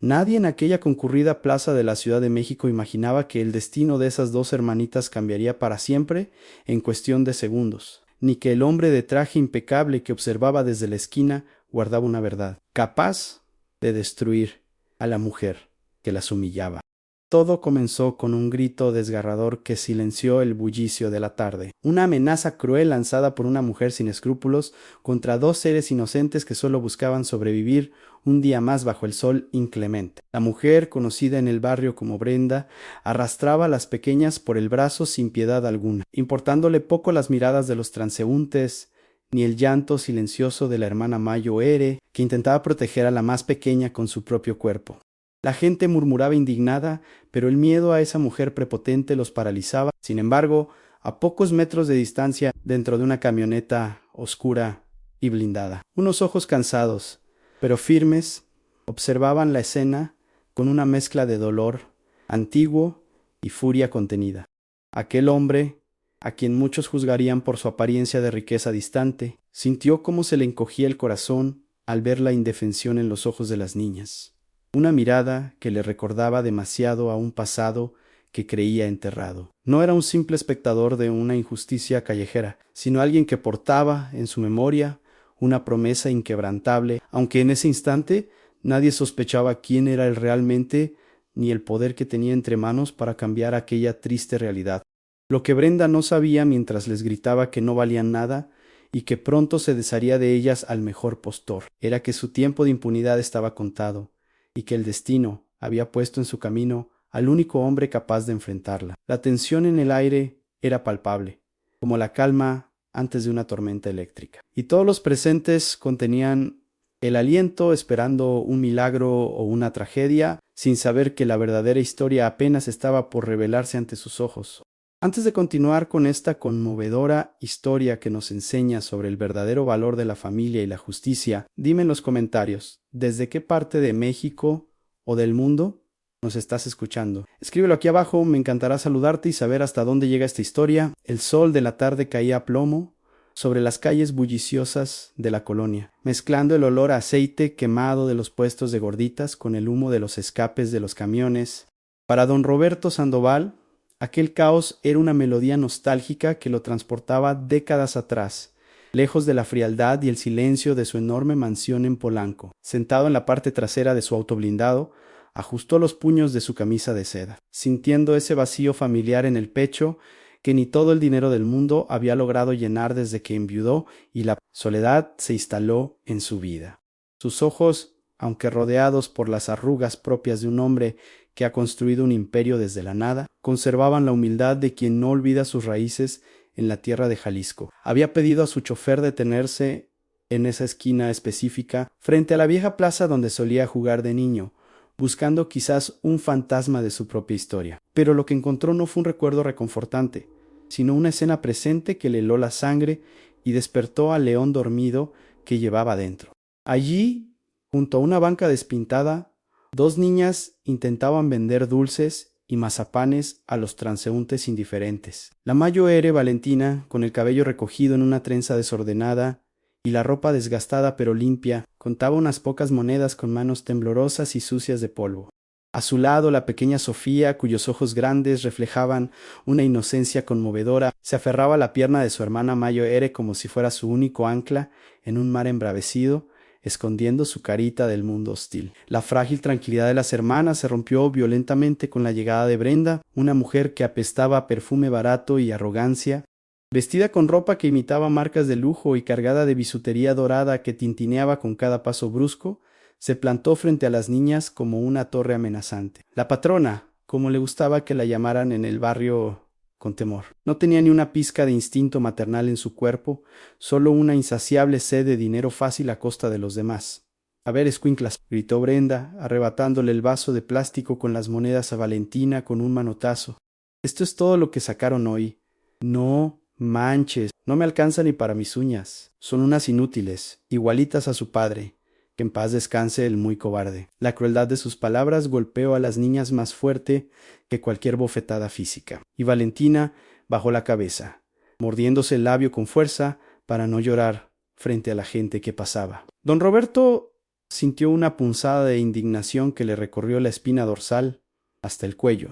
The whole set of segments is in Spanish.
Nadie en aquella concurrida plaza de la Ciudad de México imaginaba que el destino de esas dos hermanitas cambiaría para siempre en cuestión de segundos, ni que el hombre de traje impecable que observaba desde la esquina guardaba una verdad, capaz de destruir a la mujer que las humillaba. Todo comenzó con un grito desgarrador que silenció el bullicio de la tarde, una amenaza cruel lanzada por una mujer sin escrúpulos contra dos seres inocentes que solo buscaban sobrevivir un día más bajo el sol inclemente. La mujer, conocida en el barrio como Brenda, arrastraba a las pequeñas por el brazo sin piedad alguna, importándole poco las miradas de los transeúntes, ni el llanto silencioso de la hermana Mayo Ere, que intentaba proteger a la más pequeña con su propio cuerpo. La gente murmuraba indignada, pero el miedo a esa mujer prepotente los paralizaba. Sin embargo, a pocos metros de distancia, dentro de una camioneta oscura y blindada, unos ojos cansados, pero firmes, observaban la escena con una mezcla de dolor antiguo y furia contenida. Aquel hombre, a quien muchos juzgarían por su apariencia de riqueza distante, sintió cómo se le encogía el corazón al ver la indefensión en los ojos de las niñas. Una mirada que le recordaba demasiado a un pasado que creía enterrado. No era un simple espectador de una injusticia callejera, sino alguien que portaba en su memoria una promesa inquebrantable, aunque en ese instante nadie sospechaba quién era él realmente ni el poder que tenía entre manos para cambiar aquella triste realidad. Lo que Brenda no sabía mientras les gritaba que no valían nada y que pronto se desharía de ellas al mejor postor, era que su tiempo de impunidad estaba contado, y que el destino había puesto en su camino al único hombre capaz de enfrentarla. La tensión en el aire era palpable, como la calma antes de una tormenta eléctrica. Y todos los presentes contenían el aliento esperando un milagro o una tragedia, sin saber que la verdadera historia apenas estaba por revelarse ante sus ojos. Antes de continuar con esta conmovedora historia que nos enseña sobre el verdadero valor de la familia y la justicia, dime en los comentarios, ¿desde qué parte de México o del mundo nos estás escuchando? Escríbelo aquí abajo, me encantará saludarte y saber hasta dónde llega esta historia. El sol de la tarde caía a plomo sobre las calles bulliciosas de la colonia, mezclando el olor a aceite quemado de los puestos de gorditas con el humo de los escapes de los camiones. Para don Roberto Sandoval, aquel caos era una melodía nostálgica que lo transportaba décadas atrás, lejos de la frialdad y el silencio de su enorme mansión en Polanco. Sentado en la parte trasera de su auto blindado, ajustó los puños de su camisa de seda, sintiendo ese vacío familiar en el pecho que ni todo el dinero del mundo había logrado llenar desde que enviudó y la soledad se instaló en su vida. Sus ojos, aunque rodeados por las arrugas propias de un hombre que ha construido un imperio desde la nada, conservaban la humildad de quien no olvida sus raíces en la tierra de Jalisco. Había pedido a su chofer detenerse en esa esquina específica, frente a la vieja plaza donde solía jugar de niño, buscando quizás un fantasma de su propia historia. Pero lo que encontró no fue un recuerdo reconfortante, sino una escena presente que le heló la sangre y despertó al león dormido que llevaba dentro. Allí, junto a una banca despintada, dos niñas intentaban vender dulces y mazapanes a los transeúntes indiferentes. La Mayo Ere Valentina, con el cabello recogido en una trenza desordenada y la ropa desgastada pero limpia, contaba unas pocas monedas con manos temblorosas y sucias de polvo. A su lado, la pequeña Sofía, cuyos ojos grandes reflejaban una inocencia conmovedora, se aferraba a la pierna de su hermana Mayo Ere como si fuera su único ancla en un mar embravecido, escondiendo su carita del mundo hostil. La frágil tranquilidad de las hermanas se rompió violentamente con la llegada de Brenda, una mujer que apestaba a perfume barato y arrogancia, vestida con ropa que imitaba marcas de lujo y cargada de bisutería dorada que tintineaba con cada paso brusco. Se plantó frente a las niñas como una torre amenazante. La patrona, como le gustaba que la llamaran en el barrio con temor. No tenía ni una pizca de instinto maternal en su cuerpo, solo una insaciable sed de dinero fácil a costa de los demás. —A ver, escuinclas —gritó Brenda, arrebatándole el vaso de plástico con las monedas a Valentina con un manotazo—. Esto es todo lo que sacaron hoy. No manches, no me alcanza ni para mis uñas. Son unas inútiles, igualitas a su padre. Que en paz descanse el muy cobarde. La crueldad de sus palabras golpeó a las niñas más fuerte que cualquier bofetada física, y Valentina bajó la cabeza, mordiéndose el labio con fuerza para no llorar frente a la gente que pasaba. Don Roberto Sintió una punzada de indignación que le recorrió la espina dorsal hasta el cuello.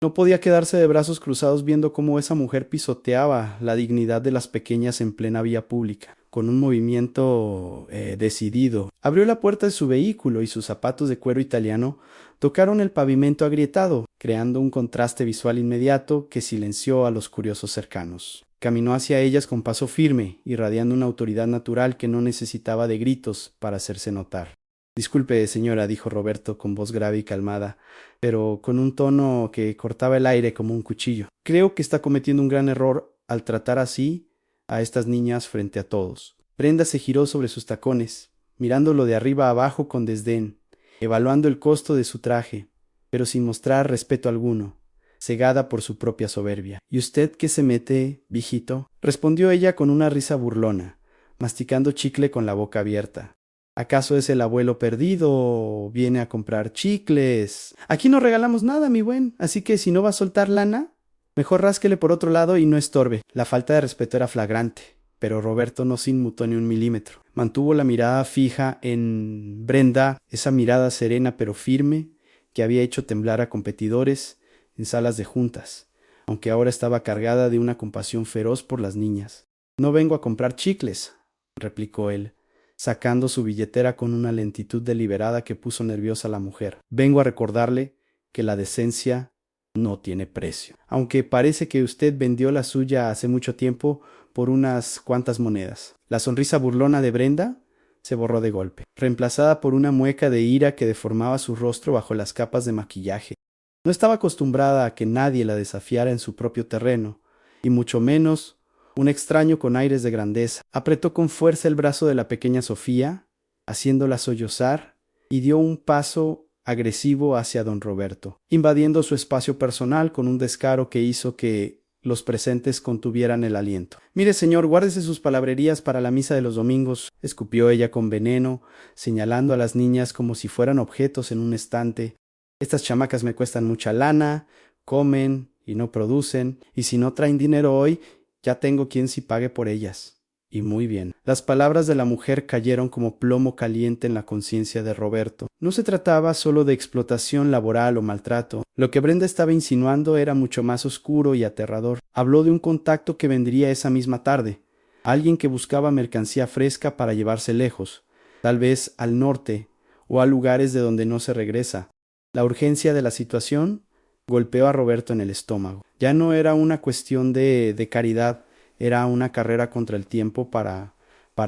No podía quedarse de brazos cruzados viendo cómo esa mujer pisoteaba la dignidad de las pequeñas en plena vía pública. Con un movimiento decidido, abrió la puerta de su vehículo y sus zapatos de cuero italiano tocaron el pavimento agrietado, creando un contraste visual inmediato que silenció a los curiosos cercanos. Caminó hacia ellas con paso firme, irradiando una autoridad natural que no necesitaba de gritos para hacerse notar. Disculpe, señora, dijo Roberto con voz grave y calmada, pero con un tono que cortaba el aire como un cuchillo. Creo que está cometiendo un gran error al tratar así a estas niñas frente a todos. Brenda se giró sobre sus tacones, mirándolo de arriba a abajo con desdén, evaluando el costo de su traje, pero sin mostrar respeto alguno, cegada por su propia soberbia. ¿Y usted qué se mete, viejito? Respondió ella con una risa burlona, masticando chicle con la boca abierta. ¿Acaso es el abuelo perdido o viene a comprar chicles? Aquí no regalamos nada, mi buen, así que si no va a soltar lana, mejor rásquele por otro lado y no estorbe. La falta de respeto era flagrante, pero Roberto no se inmutó ni un milímetro. Mantuvo la mirada fija en Brenda, esa mirada serena pero firme que había hecho temblar a competidores en salas de juntas, aunque ahora estaba cargada de una compasión feroz por las niñas. No vengo a comprar chicles, replicó él, sacando su billetera con una lentitud deliberada que puso nerviosa a la mujer. Vengo a recordarle que la decencia no tiene precio, aunque parece que usted vendió la suya hace mucho tiempo por unas cuantas monedas. La sonrisa burlona de Brenda se borró de golpe, reemplazada por una mueca de ira que deformaba su rostro bajo las capas de maquillaje. No estaba acostumbrada a que nadie la desafiara en su propio terreno, y mucho menos un extraño con aires de grandeza. Apretó con fuerza el brazo de la pequeña Sofía, haciéndola sollozar, y dio un paso agresivo hacia don Roberto, invadiendo su espacio personal con un descaro que hizo que los presentes contuvieran el aliento. Mire, señor, guárdese sus palabrerías para la misa de los domingos, escupió ella con veneno, señalando a las niñas como si fueran objetos en un estante. Estas chamacas me cuestan mucha lana, comen y no producen, y si no traen dinero hoy, ya tengo quien sí pague por ellas. Y muy bien. Las palabras de la mujer cayeron como plomo caliente en la conciencia de Roberto. No se trataba solo de explotación laboral o maltrato. Lo que Brenda estaba insinuando era mucho más oscuro y aterrador. Habló de un contacto que vendría esa misma tarde. Alguien que buscaba mercancía fresca para llevarse lejos, tal vez al norte o a lugares de donde no se regresa. La urgencia de la situación golpeó a Roberto en el estómago. Ya no era una cuestión de caridad, era una carrera contra el tiempo para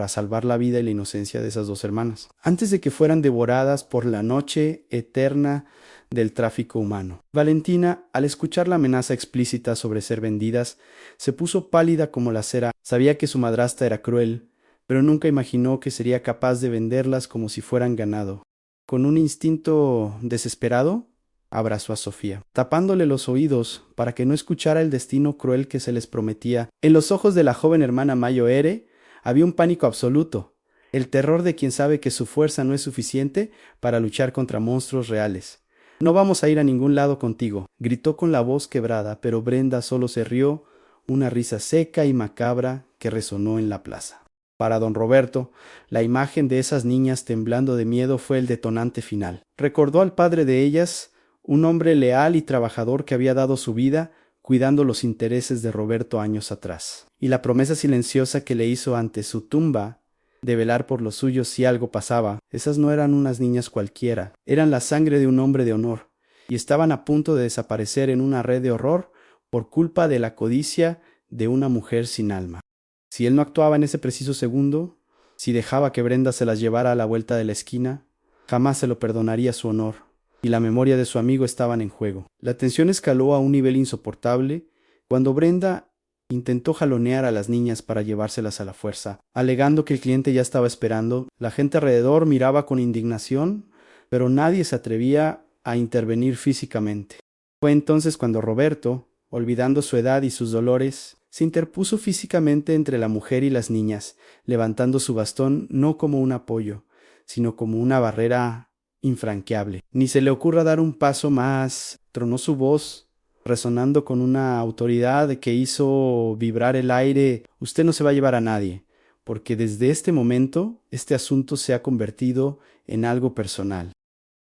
salvar la vida y la inocencia de esas dos hermanas, antes de que fueran devoradas por la noche eterna del tráfico humano. Valentina, al escuchar la amenaza explícita sobre ser vendidas, se puso pálida como la cera. Sabía que su madrastra era cruel, pero nunca imaginó que sería capaz de venderlas como si fueran ganado. Con un instinto desesperado, abrazó a Sofía, tapándole los oídos para que no escuchara el destino cruel que se les prometía. En los ojos de la joven hermana Mayo Ere había un pánico absoluto, el terror de quien sabe que su fuerza no es suficiente para luchar contra monstruos reales. No vamos a ir a ningún lado contigo, gritó con la voz quebrada, pero Brenda solo se rió, una risa seca y macabra que resonó en la plaza. Para don Roberto, la imagen de esas niñas temblando de miedo fue el detonante final. Recordó al padre de ellas, un hombre leal y trabajador que había dado su vida cuidando los intereses de Roberto años atrás, y la promesa silenciosa que le hizo ante su tumba de velar por los suyos si algo pasaba. Esas no eran unas niñas cualquiera, eran la sangre de un hombre de honor, y estaban a punto de desaparecer en una red de horror por culpa de la codicia de una mujer sin alma. Si él no actuaba en ese preciso segundo, si dejaba que Brenda se las llevara a la vuelta de la esquina, jamás se lo perdonaría su honor, y la memoria de su amigo estaban en juego. La tensión escaló a un nivel insoportable cuando Brenda intentó jalonear a las niñas para llevárselas a la fuerza, alegando que el cliente ya estaba esperando. La gente alrededor miraba con indignación, pero nadie se atrevía a intervenir físicamente. Fue entonces cuando Roberto, olvidando su edad y sus dolores, se interpuso físicamente entre la mujer y las niñas, levantando su bastón no como un apoyo, sino como una barrera infranqueable. Ni se le ocurra dar un paso más, tronó su voz, resonando con una autoridad que hizo vibrar el aire. Usted no se va a llevar a nadie. porque desde este momento este asunto se ha convertido en algo personal.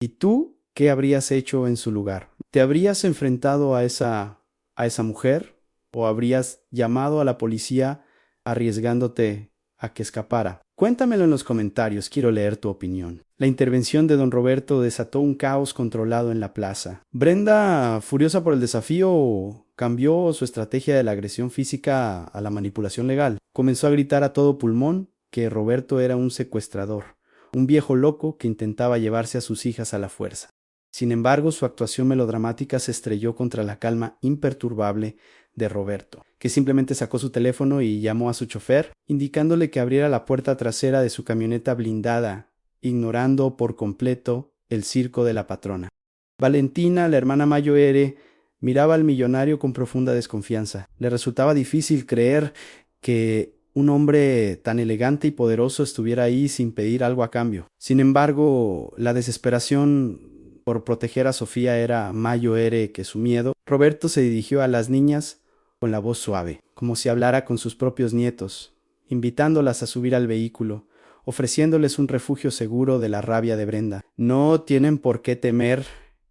¿Y tú qué habrías hecho en su lugar? ¿Te habrías enfrentado a esa mujer o habrías llamado a la policía arriesgándote a que escapara? Cuéntamelo en los comentarios, quiero leer tu opinión. La intervención de don Roberto desató un caos controlado en la plaza. Brenda, furiosa por el desafío, cambió su estrategia de la agresión física a la manipulación legal. Comenzó a gritar a todo pulmón que Roberto era un secuestrador, un viejo loco que intentaba llevarse a sus hijas a la fuerza. Sin embargo, su actuación melodramática se estrelló contra la calma imperturbable de Roberto, que simplemente sacó su teléfono y llamó a su chofer, indicándole que abriera la puerta trasera de su camioneta blindada, ignorando por completo el circo de la patrona. Valentina, la hermana Mayoere, miraba al millonario con profunda desconfianza. Le resultaba difícil creer que un hombre tan elegante y poderoso estuviera ahí sin pedir algo a cambio. Sin embargo, la desesperación por proteger a Sofía era mayor que su miedo. Roberto se dirigió a las niñas con la voz suave, como si hablara con sus propios nietos, invitándolas a subir al vehículo, ofreciéndoles un refugio seguro de la rabia de Brenda. No tienen por qué temer,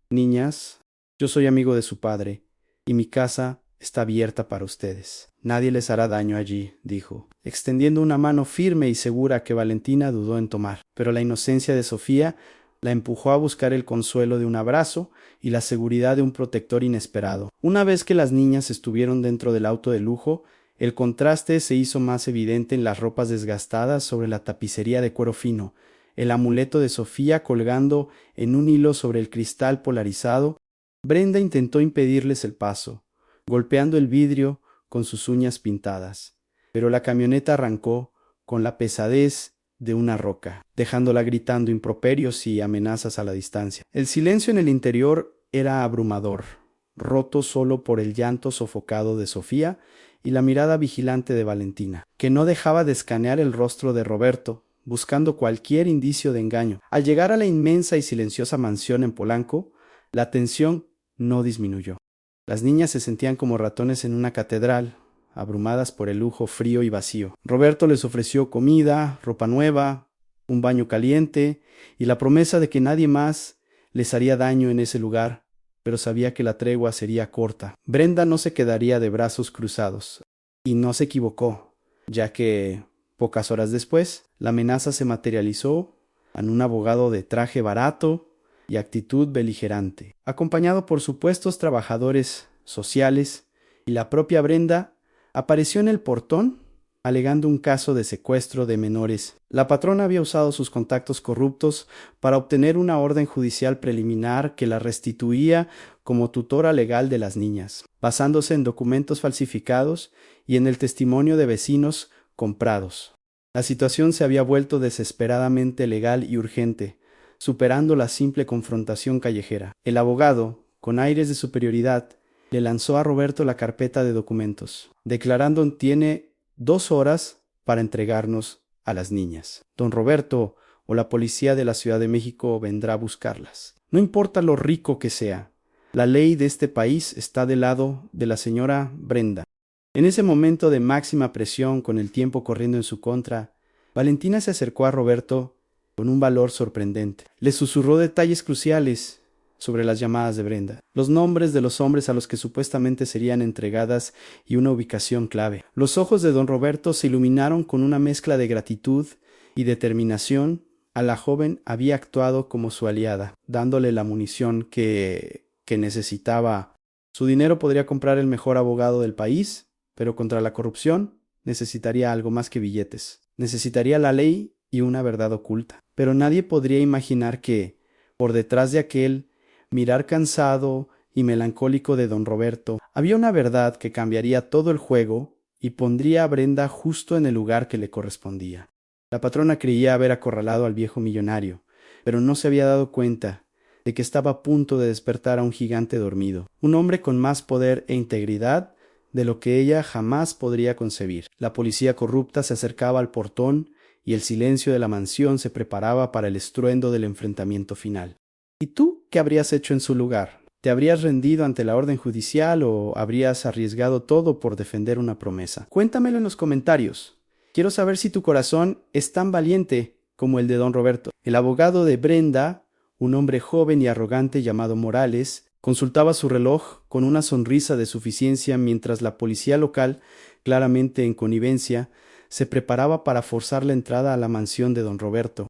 niñas. Yo soy amigo de su padre, y mi casa está abierta para ustedes. Nadie les hará daño allí, dijo, extendiendo una mano firme y segura que Valentina dudó en tomar. Pero la inocencia de Sofía la empujó a buscar el consuelo de un abrazo y la seguridad de un protector inesperado. Una vez que las niñas estuvieron dentro del auto de lujo, el contraste se hizo más evidente en las ropas desgastadas sobre la tapicería de cuero fino, el amuleto de Sofía colgando en un hilo sobre el cristal polarizado. Brenda intentó impedirles el paso, golpeando el vidrio con sus uñas pintadas, pero la camioneta arrancó con la pesadez de una roca, dejándola gritando improperios y amenazas a la distancia. El silencio en el interior era abrumador, roto solo por el llanto sofocado de Sofía y la mirada vigilante de Valentina, que no dejaba de escanear el rostro de Roberto, buscando cualquier indicio de engaño. Al llegar a la inmensa y silenciosa mansión en Polanco, la tensión no disminuyó. Las niñas se sentían como ratones en una catedral, abrumadas por el lujo frío y vacío. Roberto les ofreció comida, ropa nueva, un baño caliente y la promesa de que nadie más les haría daño en ese lugar, pero sabía que la tregua sería corta. Brenda no se quedaría de brazos cruzados, y no se equivocó, ya que, pocas horas después, la amenaza se materializó en un abogado de traje barato y actitud beligerante, acompañado por supuestos trabajadores sociales, y la propia Brenda apareció en el portón alegando un caso de secuestro de menores. La patrona había usado sus contactos corruptos para obtener una orden judicial preliminar que la restituía como tutora legal de las niñas, basándose en documentos falsificados y en el testimonio de vecinos comprados. La situación se había vuelto desesperadamente legal y urgente, superando la simple confrontación callejera. El abogado, con aires de superioridad, le lanzó a Roberto la carpeta de documentos, declarando tiene 2 horas para entregarnos a las niñas. Don Roberto o la policía de la Ciudad de México vendrá a buscarlas. No importa lo rico que sea, la ley de este país está del lado de la señora Brenda. En ese momento de máxima presión, con el tiempo corriendo en su contra, Valentina se acercó a Roberto con un valor sorprendente. Le susurró detalles cruciales sobre las llamadas de Brenda, los nombres de los hombres a los que supuestamente serían entregadas y una ubicación clave. Los ojos de don Roberto se iluminaron con una mezcla de gratitud y determinación. A la joven había actuado como su aliada, dándole la munición que necesitaba. Su dinero podría comprar el mejor abogado del país, pero contra la corrupción necesitaría algo más que billetes. Necesitaría la ley y una verdad oculta. Pero nadie podría imaginar que, por detrás de aquel mirar cansado y melancólico de don Roberto, había una verdad que cambiaría todo el juego y pondría a Brenda justo en el lugar que le correspondía. La patrona creía haber acorralado al viejo millonario, pero no se había dado cuenta de que estaba a punto de despertar a un gigante dormido, un hombre con más poder e integridad de lo que ella jamás podría concebir. La policía corrupta se acercaba al portón y el silencio de la mansión se preparaba para el estruendo del enfrentamiento final. ¿Y tú qué habrías hecho en su lugar? ¿Te habrías rendido ante la orden judicial o habrías arriesgado todo por defender una promesa? Cuéntamelo en los comentarios. Quiero saber si tu corazón es tan valiente como el de don Roberto. El abogado de Brenda, un hombre joven y arrogante llamado Morales, consultaba su reloj con una sonrisa de suficiencia mientras la policía local, claramente en connivencia, se preparaba para forzar la entrada a la mansión de don Roberto.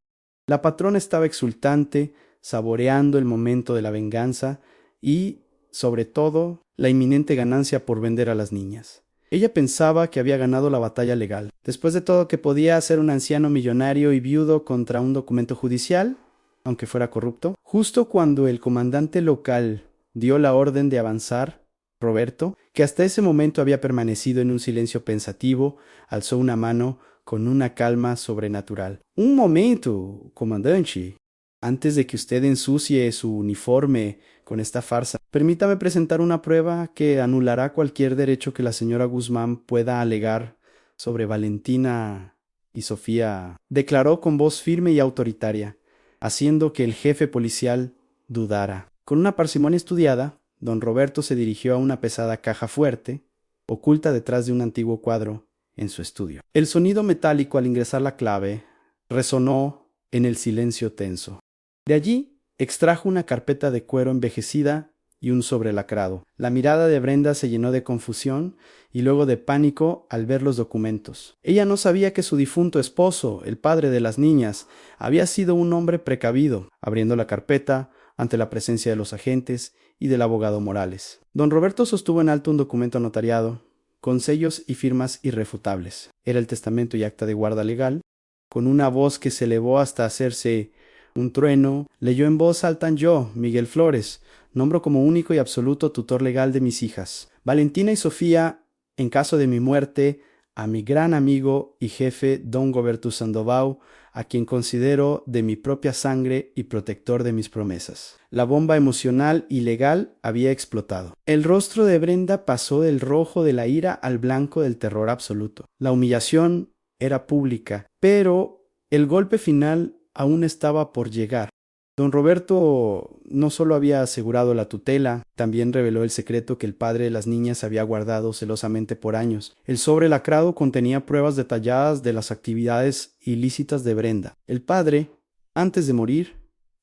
La patrona estaba exultante, saboreando el momento de la venganza y, sobre todo, la inminente ganancia por vender a las niñas. Ella pensaba que había ganado la batalla legal. Después de todo, que podía ser un anciano millonario y viudo contra un documento judicial, aunque fuera corrupto. Justo cuando el comandante local dio la orden de avanzar, Roberto, que hasta ese momento había permanecido en un silencio pensativo, alzó una mano con una calma sobrenatural. Un momento, comandante. Antes de que usted ensucie su uniforme con esta farsa, permítame presentar una prueba que anulará cualquier derecho que la señora Guzmán pueda alegar sobre Valentina y Sofía, declaró con voz firme y autoritaria, haciendo que el jefe policial dudara. Con una parsimonia estudiada, don Roberto se dirigió a una pesada caja fuerte, oculta detrás de un antiguo cuadro en su estudio. El sonido metálico al ingresar la clave resonó en el silencio tenso. De allí extrajo una carpeta de cuero envejecida y un sobre lacrado. La mirada de Brenda se llenó de confusión y luego de pánico al ver los documentos. Ella no sabía que su difunto esposo, el padre de las niñas, había sido un hombre precavido. Abriendo la carpeta, ante la presencia de los agentes y del abogado Morales, don Roberto sostuvo en alto un documento notariado, con sellos y firmas irrefutables. Era el testamento y acta de guarda legal. Con una voz que se elevó hasta hacerse un trueno, leyó en voz alta: yo, Miguel Flores, nombro como único y absoluto tutor legal de mis hijas, Valentina y Sofía, en caso de mi muerte, a mi gran amigo y jefe don Goberto Sandoval, a quien considero de mi propia sangre y protector de mis promesas. La bomba emocional y legal había explotado. El rostro de Brenda pasó del rojo de la ira al blanco del terror absoluto. La humillación era pública, pero el golpe final aún estaba por llegar. Don Roberto no solo había asegurado la tutela, también reveló el secreto que el padre de las niñas había guardado celosamente por años. El sobre lacrado contenía pruebas detalladas de las actividades ilícitas de Brenda. El padre, antes de morir,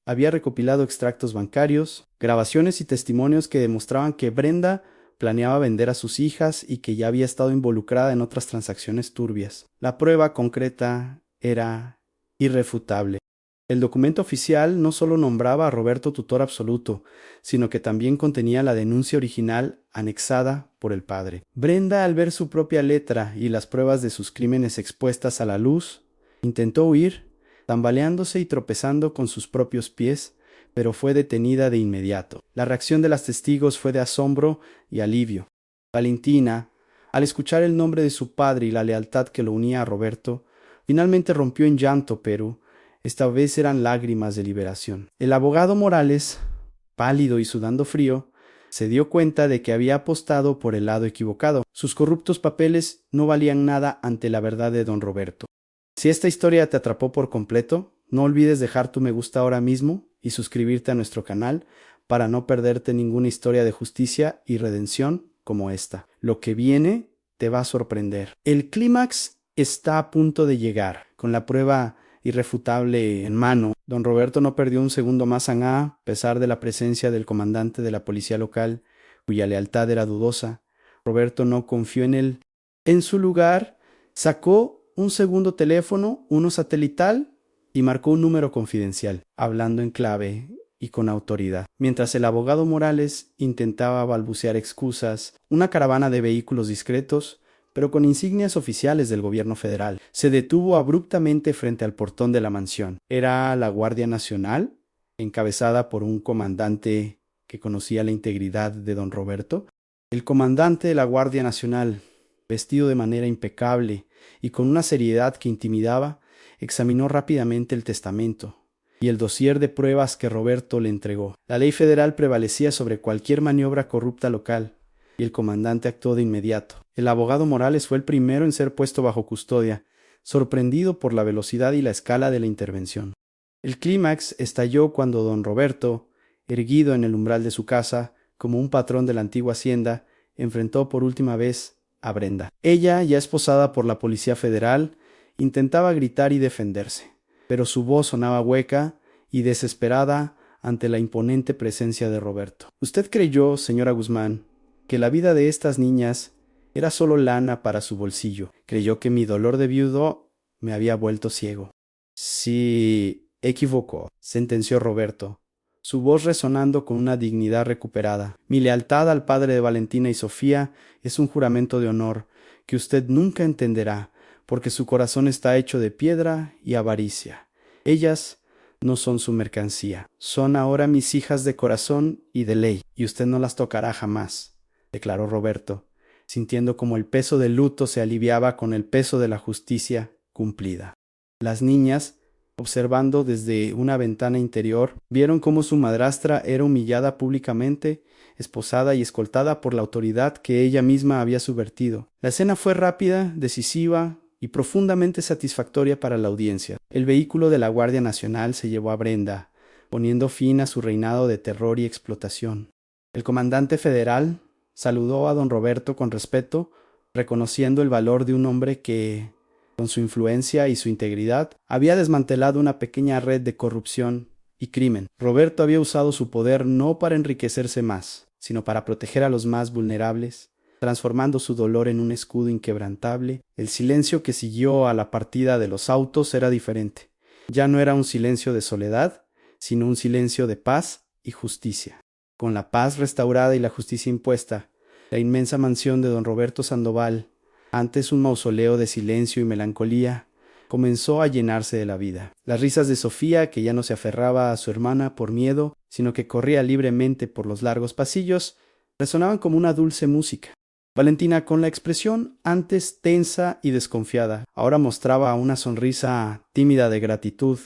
había recopilado extractos bancarios, grabaciones y testimonios que demostraban que Brenda planeaba vender a sus hijas y que ya había estado involucrada en otras transacciones turbias. La prueba concreta era irrefutable. El documento oficial no solo nombraba a Roberto tutor absoluto, sino que también contenía la denuncia original anexada por el padre. Brenda, al ver su propia letra y las pruebas de sus crímenes expuestas a la luz, intentó huir, tambaleándose y tropezando con sus propios pies, pero fue detenida de inmediato. La reacción de las testigos fue de asombro y alivio. Valentina, al escuchar el nombre de su padre y la lealtad que lo unía a Roberto, finalmente rompió en llanto, pero esta vez eran lágrimas de liberación. El abogado Morales, pálido y sudando frío, se dio cuenta de que había apostado por el lado equivocado. Sus corruptos papeles no valían nada ante la verdad de don Roberto. Si esta historia te atrapó por completo, no olvides dejar tu me gusta ahora mismo y suscribirte a nuestro canal para no perderte ninguna historia de justicia y redención como esta. Lo que viene te va a sorprender. El clímax está a punto de llegar. Con la prueba irrefutable en mano, don Roberto no perdió un segundo más a pesar de la presencia del comandante de la policía local, cuya lealtad era dudosa. Roberto no confió en él. En su lugar, sacó un segundo teléfono, uno satelital, y marcó un número confidencial, hablando en clave y con autoridad. Mientras el abogado Morales intentaba balbucear excusas, una caravana de vehículos discretos, pero con insignias oficiales del gobierno federal, se detuvo abruptamente frente al portón de la mansión. Era la Guardia Nacional, encabezada por un comandante que conocía la integridad de don Roberto. El comandante de la Guardia Nacional, vestido de manera impecable y con una seriedad que intimidaba, examinó rápidamente el testamento y el dossier de pruebas que Roberto le entregó. La ley federal prevalecía sobre cualquier maniobra corrupta local, y el comandante actuó de inmediato. El abogado Morales fue el primero en ser puesto bajo custodia, sorprendido por la velocidad y la escala de la intervención. El clímax estalló cuando don Roberto, erguido en el umbral de su casa, como un patrón de la antigua hacienda, enfrentó por última vez a Brenda. Ella, ya esposada por la Policía Federal, Intentaba gritar y defenderse, pero su voz sonaba hueca y desesperada ante la imponente presencia de Roberto. «Usted creyó, señora Guzmán, que la vida de estas niñas era solo lana para su bolsillo. Creyó que mi dolor de viudo me había vuelto ciego». «Sí, equivocó», sentenció Roberto, su voz resonando con una dignidad recuperada. «Mi lealtad al padre de Valentina y Sofía es un juramento de honor que usted nunca entenderá, porque su corazón está hecho de piedra y avaricia. Ellas no son su mercancía. Son ahora mis hijas de corazón y de ley, y usted no las tocará jamás», declaró Roberto, sintiendo como el peso del luto se aliviaba con el peso de la justicia cumplida. Las niñas, observando desde una ventana interior, vieron cómo su madrastra era humillada públicamente, esposada y escoltada por la autoridad que ella misma había subvertido. La escena fue rápida, decisiva y profundamente satisfactoria para la audiencia. El vehículo de la Guardia Nacional se llevó a Brenda, poniendo fin a su reinado de terror y explotación. El comandante federal saludó a don Roberto con respeto, reconociendo el valor de un hombre que, con su influencia y su integridad, había desmantelado una pequeña red de corrupción y crimen. Roberto había usado su poder no para enriquecerse más, sino para proteger a los más vulnerables, transformando su dolor en un escudo inquebrantable. El silencio que siguió a la partida de los autos era diferente. Ya no era un silencio de soledad, sino un silencio de paz y justicia. Con la paz restaurada y la justicia impuesta, la inmensa mansión de don Roberto Sandoval, antes un mausoleo de silencio y melancolía, comenzó a llenarse de la vida. Las risas de Sofía, que ya no se aferraba a su hermana por miedo, sino que corría libremente por los largos pasillos, resonaban como una dulce música. Valentina, con la expresión antes tensa y desconfiada, ahora mostraba una sonrisa tímida de gratitud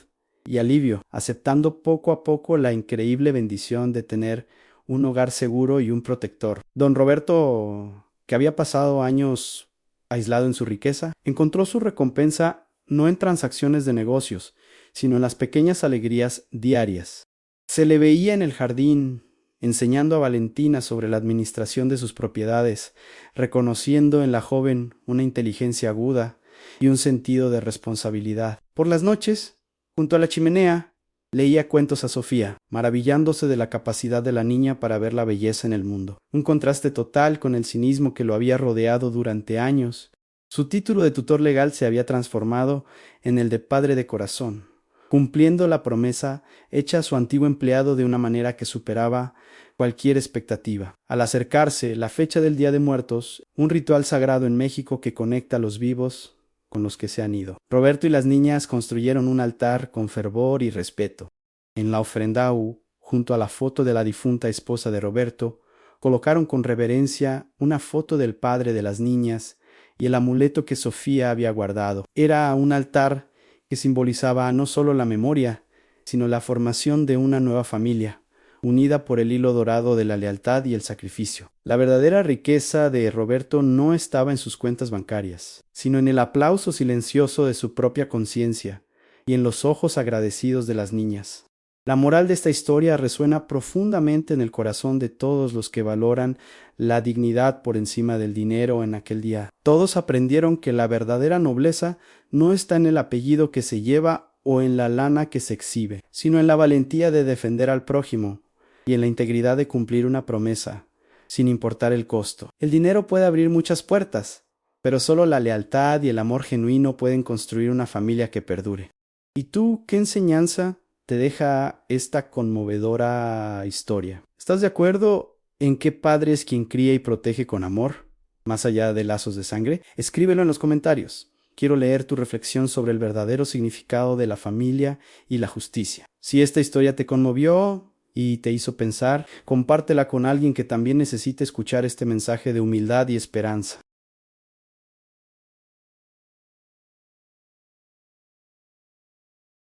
y alivio, aceptando poco a poco la increíble bendición de tener un hogar seguro y un protector. Don Roberto, que había pasado años aislado en su riqueza, encontró su recompensa no en transacciones de negocios, sino en las pequeñas alegrías diarias. Se le veía en el jardín, enseñando a Valentina sobre la administración de sus propiedades, reconociendo en la joven una inteligencia aguda y un sentido de responsabilidad. Por las noches, junto a la chimenea, leía cuentos a Sofía, maravillándose de la capacidad de la niña para ver la belleza en el mundo. Un contraste total con el cinismo que lo había rodeado durante años. Su título de tutor legal se había transformado en el de padre de corazón, cumpliendo la promesa hecha a su antiguo empleado de una manera que superaba cualquier expectativa. Al acercarse la fecha del Día de Muertos, un ritual sagrado en México que conecta a los vivos con los que se han ido, Roberto y las niñas construyeron un altar con fervor y respeto. En la ofrendau, junto a la foto de la difunta esposa de Roberto, colocaron con reverencia una foto del padre de las niñas y el amuleto que Sofía había guardado. Era un altar que simbolizaba no solo la memoria, sino la formación de una nueva familia, unida por el hilo dorado de la lealtad y el sacrificio. La verdadera riqueza de Roberto no estaba en sus cuentas bancarias, sino en el aplauso silencioso de su propia conciencia y en los ojos agradecidos de las niñas. La moral de esta historia resuena profundamente en el corazón de todos los que valoran la dignidad por encima del dinero en aquel día. Todos aprendieron que la verdadera nobleza no está en el apellido que se lleva o en la lana que se exhibe, sino en la valentía de defender al prójimo y en la integridad de cumplir una promesa, sin importar el costo. El dinero puede abrir muchas puertas, pero solo la lealtad y el amor genuino pueden construir una familia que perdure. ¿Y tú qué enseñanza te deja esta conmovedora historia? ¿Estás de acuerdo en qué padre es quien cría y protege con amor, más allá de lazos de sangre? Escríbelo en los comentarios. Quiero leer tu reflexión sobre el verdadero significado de la familia y la justicia. Si esta historia te conmovió y te hizo pensar, compártela con alguien que también necesite escuchar este mensaje de humildad y esperanza.